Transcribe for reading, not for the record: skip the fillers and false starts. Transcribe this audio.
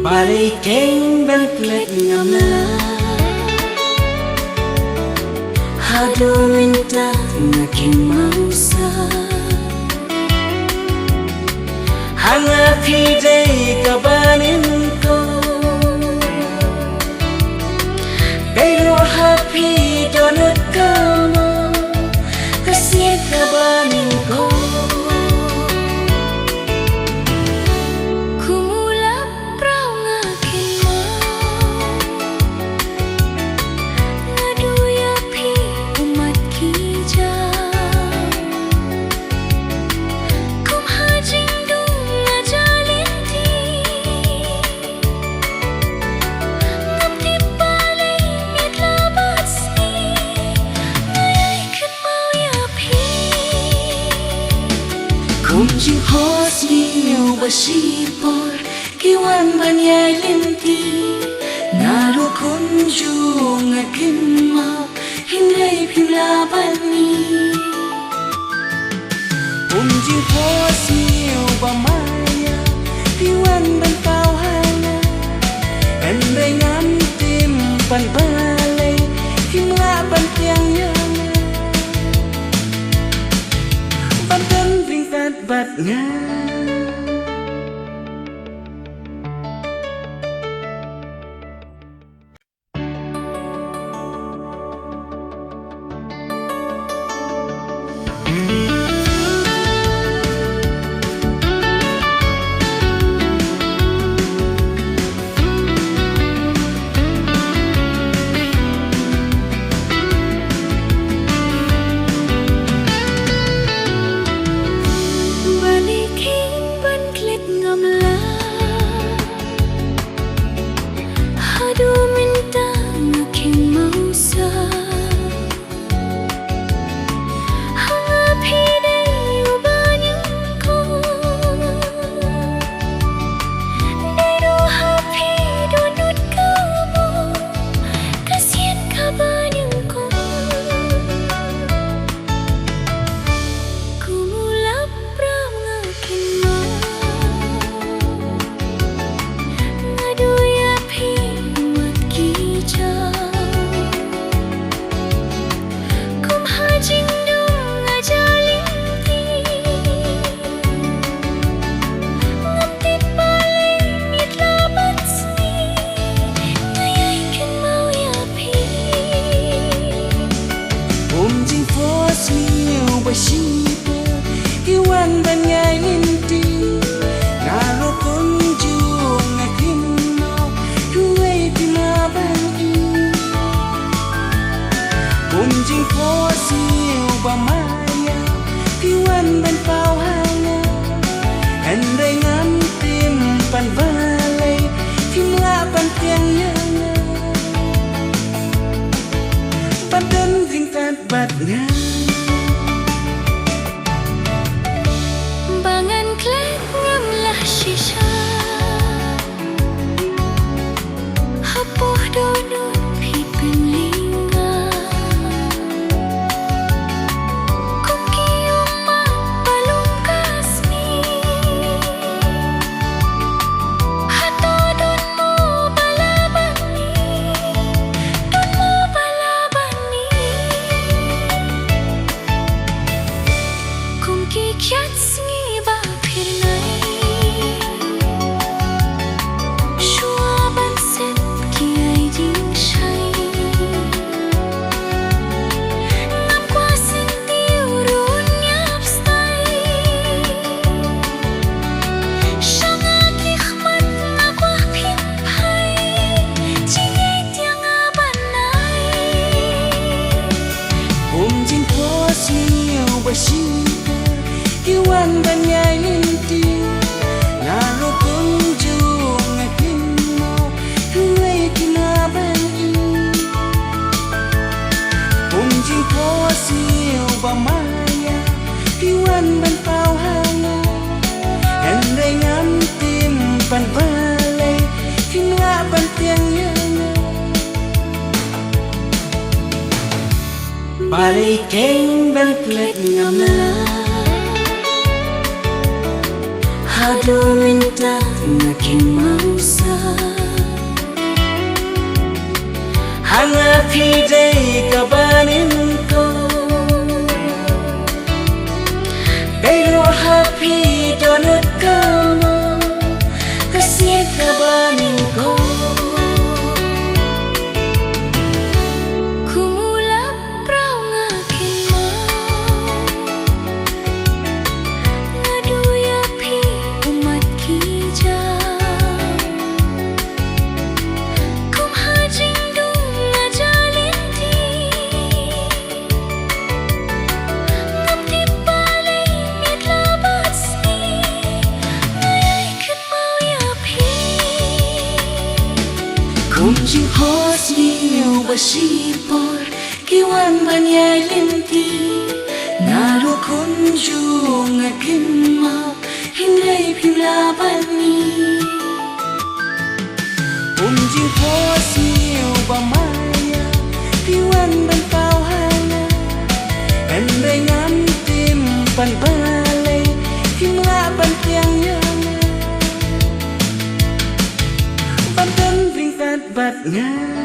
Balikin bangklet ngamla Hado minta ngakin mausa Hanga pidai kabanin ko Pero happy donut kamu Kasih kabanin ko Kunci hos niyo basipor Kiwan banyay linti Naro kunjung akin mo Hinay pinlaban ni Kunci hos niyo bamaya Kiwan bantawhana Enday ngantim panbalay Himlaban tiang yang Bantan ringkat batnya Baliking bangklet ngamla Hado minta ngakin mausa Hanga pidai kabanin ko Pero happy donut kamu Kasih kabanin ko Kung jing hos niyo basipor Kiwan banyay linti Naro kunjung akin mo Hinday pilaban ni Kung jing hos niyo bamaya Kiwan bantao hana Anday ngantim panbalay Himla bantiang yana Bantan ring fat bat nga